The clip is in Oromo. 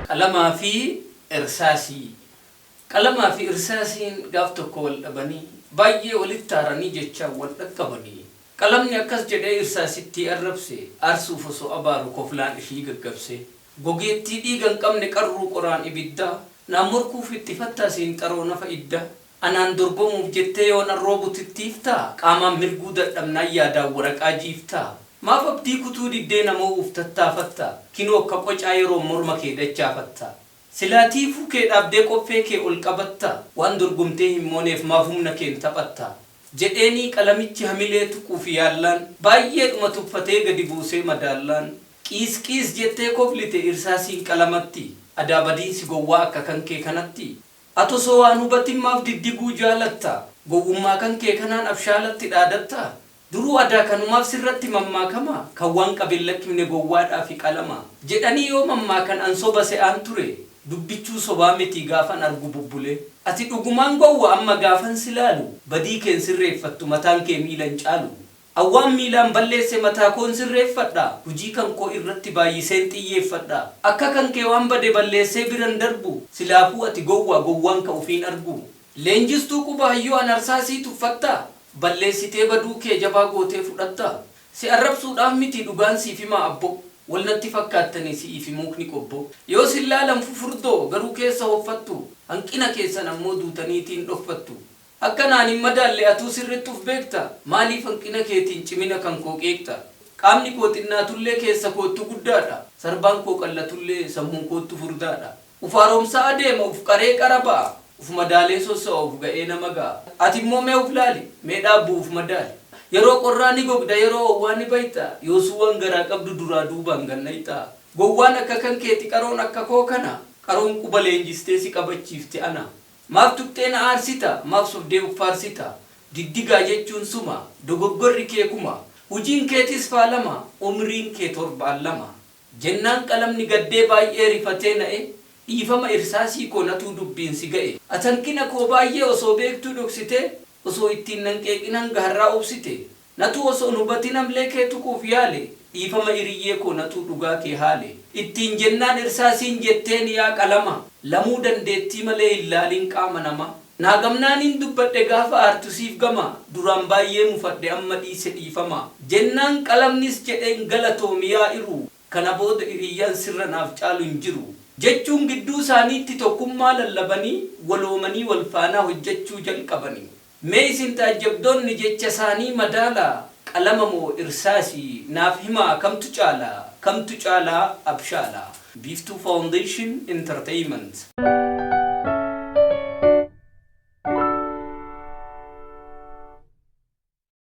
Qalamaa fi irsaasii. Qalamaa fi irsaasiin gaaf tokko wal dhabanii baay'ee walitti taaranii jechaan wal dhaqqabanii. Qalamni akkas jedhee irsaasitti arrabse aarsuuf osoo abaaru koflaan ishii gaggabse. Gogeettii dhiigan qabne qarruu qoraan ibiddaa naan morkuuf itti fattaasiin xaroo nafa idda. Anaan dorgomuuf jettee yoon arroobutittiif ta'a qaamaan mirguu dadhabnaan yaadaan waraqaa jiiftaa. Maaf abdii kutuu diddee namoo'uuf tattaafatta kinoo akka qocaa yeroo morma kee dachaafatta. Silaatiifuu kee dhaabdee qoffee kee ol qabatta waan dorgomtee hin mooneef maaf humna kee taphatta. Jedheenii qalamichi hamilee tuquuf yaallaan baay'eedhuma tuffatee gadi buusee madaallaan. Qiis qiis jettee koflite irsaasiin qalamatti adaabadiinsi gowwaa akka kan kee kanatti. Atosoo waan hubatin maaf diddiguu jaalatta gowwummaa kan kee kanaan abshaalatti dhaadatta. Duruu adaa kanumaaf sirratti mammaakama kan waan qabeellakkimne gowwaadhaa fi qalama. Jedhanii yoo mammaakan ansoba se'aan ture dubbichuu sobaa miti gaafan argu bubbule. Ati dhugumaan gowwa amma gaafan silaalu badii keen sirreeffattu mataan kee miilan caalu. Awwaan miilaan balleesse mataa koon sirreeffadha hujii kan koo irratti baay'iseen xiyyeeffadha. Akka kan kee waan bade balleessee biran darbu silaafuu ati gowwaan ka ufiin argu. Leenjistuu quba hayyoo anarsaasii tuffatta. Balleessitee baduu kee jabaa gootee fudhatta. Si arrabsuudhaaf miti dhugaan siif himaa abbo walnatti fakkaattanii si'iif himuukni qobbo. Yoo sillaalan fufurdoo garuu keessa hoffattu hanqina keessan ammoo duutaniitiin dhoffattu. Akkanaan hin madaalle atuu sirrittuuf beekta maaliif hanqina keetiin cimina kan koo qeeqta. Qaamni koo xinnaatullee keessa koottu guddaadha sarbaan koo qallatullee sammuun koottu furdaadha. Ufaaroomsaa adeema uf qaree qara ba'a. Uf madaalee sossa'u uf ga'ee nama ga'a. Ati immoo mee uf laali mee dhaabbu uf madaali. Yeroo qorraa ni gogda yeroo owwaa ni bayta yoosuuwwan garaa qabdu duraa duubaan gannayta. Gowwaan akka kan keeti qaroon akka koo kana qaroon quba leenjistee si qabachiifte ana. Maaf tuqxee na aarsita maaf sobdee uffaarsita. Diddigaa jechuun suma dogoggorri kee kuma hujiin keetis faalama umriin kee torbaan lama. Jennaan qalamni gaddee baay'ee rifatee na'e. Dhiifama irsaasii koo natuu dubbiin si ga'e. Ati hanqina koo baay'ee osoo beektuu dhoksite osoo ittiin nanqeeqinan gaharraa obsite. Natuu osoo hubatin amlee kee tuquuf yaale dhiifama hiriyyee koo natuu dhugaa kee haale. Ittiin jennaan irsaasiin jetteen yaa qalama lamuu dandeettii malee hin laaliin qaama nama. Naagamnaaniin dubbadhe gaafa aartusiif gama duraan baay'ee mufadhe amma dhiise dhiifama. Jennaan qalamnis jedheen galatoomiyaa iru kana booda hiriyyaan sirra naaf caalu hin jiru. Jechuun gidduu isaaniitti tokkummaa lallabanii waloomanii wal faanaa hojjechuu jalqabanii. Mee isin taajjabdoonni jecha isaanii madaalaa qalama moo irsaasii naaf himaa kamtu caalaa abshaalaa. Biiftuu Foundation Entertainment.